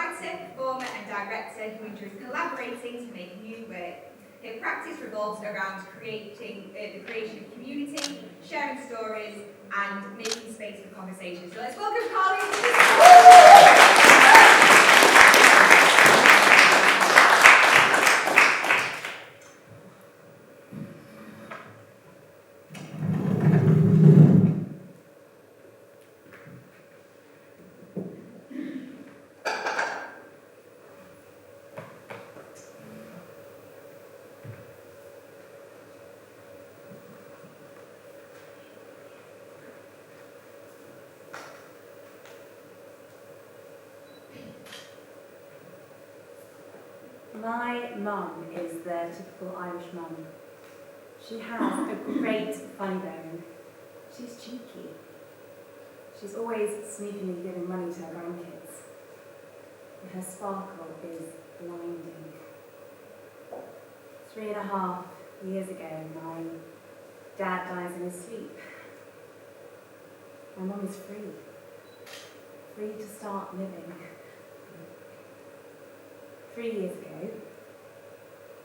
writer, performer and director who enjoys collaborating to make new work. Her practice revolves around creating the creation of community, sharing stories and making space for conversation. So let's welcome Connolly. My mum is the typical Irish mum. She has a great funny bone. She's cheeky. She's always sneakily giving money to her grandkids. And her sparkle is blinding. 3.5 years ago, my dad dies in his sleep. My mum is free. Free to start living. 3 years ago,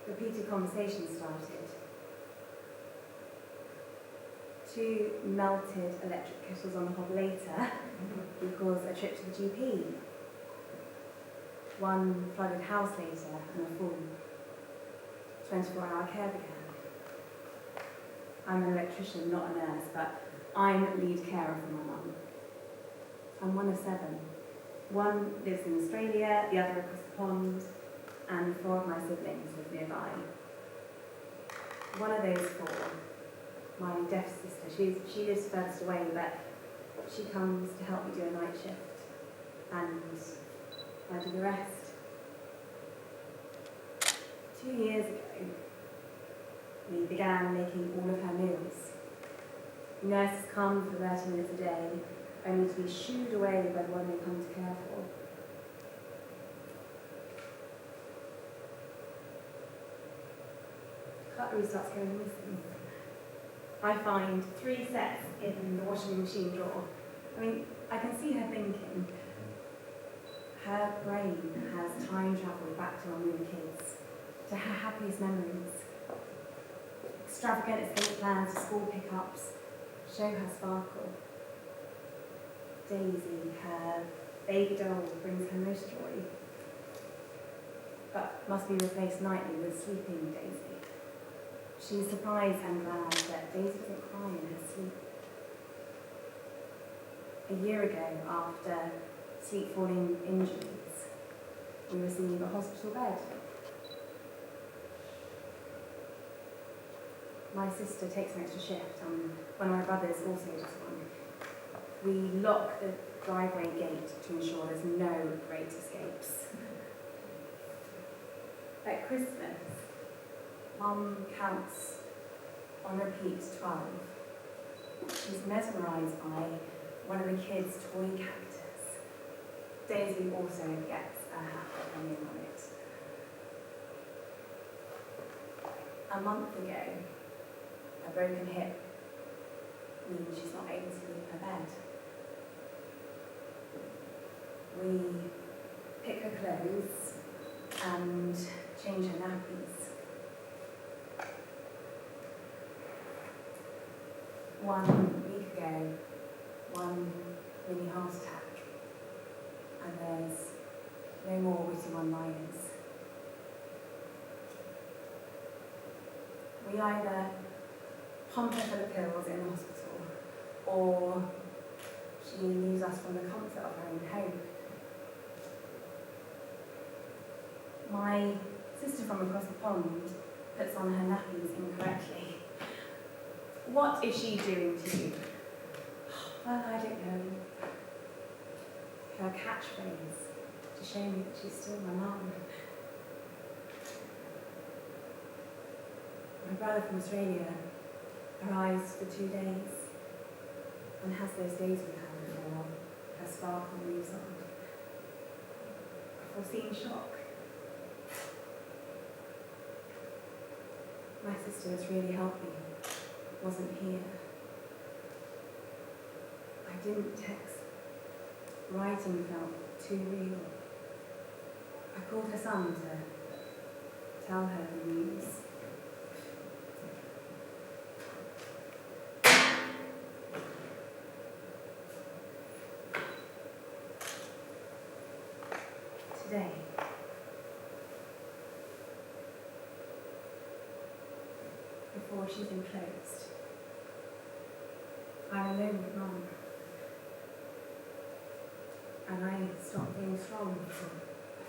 repeated conversations started. 2 melted electric kettles on the hob later equals a trip to the GP. 1 flooded house later and a full 24-hour care began. I'm an electrician, not a nurse, but I'm lead carer for my mum. I'm one of 7. 1 lives in Australia, the other across the pond, and 4 of my siblings live nearby. One of those 4, my deaf sister, she lives furthest away, but she comes to help me do a night shift, and I do the rest. 2 years ago, we began making all of her meals. Nurses come for 30 minutes a day, only to be shooed away by the one they come to care for. Cutlery starts going missing. I find 3 sets in the washing machine drawer. I mean, I can see her thinking. Her brain has time travelled back to when we were kids, to her happiest memories. Extravagant escape plans, school pickups, show her sparkle. Daisy, her baby doll, brings her most joy, but must be replaced nightly with sleeping Daisy. She's surprised and glad that Daisy doesn't cry in her sleep. A year ago, after sleep-falling injuries, we receive a hospital bed. My sister takes an extra shift, and one of my brothers also does one. We lock the driveway gate to ensure there's no great escapes. At Christmas, Mum counts on repeat 12. She's mesmerised by one of the kids' toy cactus. Daisy also gets a happy opinion on it. A month ago, a broken hip means she's not able to leave her bed. We pick her clothes and change her nappies. 1 week ago, 1 mini heart attack, and there's no more witty one-liners. We either pump her full of pills in the hospital, or she leaves us from the comfort of her own home. My sister from across the pond puts on her nappies incorrectly. What is she doing to you? Well, I don't know. Her catchphrase to show me that she's still my mum. My brother from Australia arrives for 2 days and has those days with her before her sparkle moves on. A foreseen shock. My sister has really helped me. Wasn't here. I didn't text. Writing felt too real. I called her son to tell her the news. Today, before she's enclosed, I'm alone with Mum. And I stopped being strong for a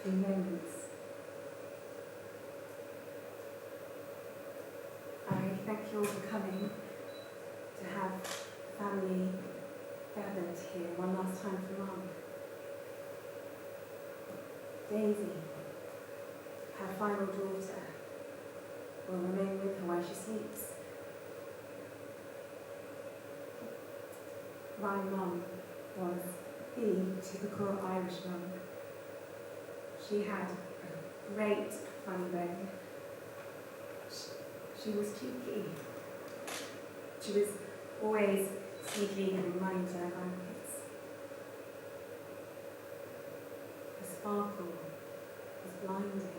few moments. I thank you all for coming to have family gathered here one last time for Mum. Daisy, her final daughter, will remain with her while she sleeps. My mum was the typical Irish mum. She had a great funny bone. She was cheeky. She was always sneakily giving money to her grandkids. The sparkle was blinding.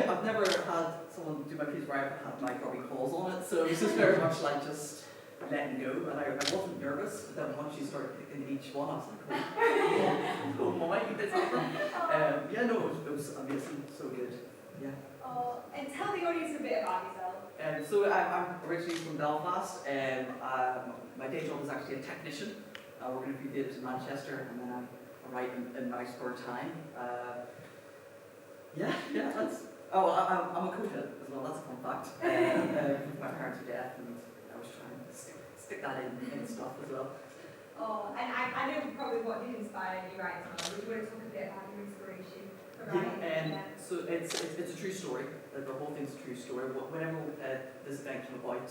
I've never had someone do my piece where I've had my grubby calls on it, so it was just very much like just letting go, and I wasn't nervous, but then once you started picking each one, I was like, oh my, it's happened. Yeah, no, it was amazing, so good, yeah. Oh, and tell the audience a bit about yourself. So I'm originally from Belfast, and my day job is actually a technician. I work in a few theatres in Manchester, and then I write in my spare time. Yeah, that's. Oh, I'm a coach as well. That's a fun fact. My parents are deaf, and I was trying to stick that in stuff as well. Oh, and I know probably what did inspire you right now. Would you want to talk a bit about your inspiration for writing? So it's a true story. The whole thing's a true story. Whenever this event came about,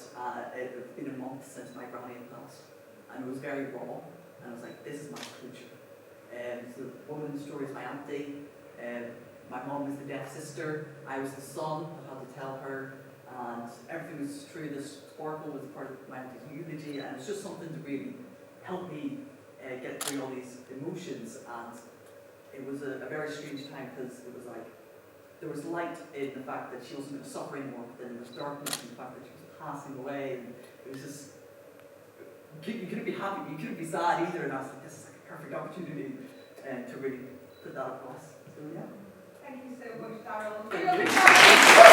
it had been a month since my granny had passed, and it was very raw. And I was like, this is my future. So the woman in the story is my auntie. My mom was the deaf sister. I was the son that had to tell her, and everything was true. This sparkle was part of my auntie's eulogy, and it's just something to really help me get through all these emotions. And it was a very strange time, because it was like there was light in the fact that she wasn't going to suffer anymore, but then there was darkness in the fact that she was passing away, and it was just you couldn't be happy, you couldn't be sad either. And I was like, this is like a perfect opportunity to really put that across. So yeah. Thank you so much, Daryl.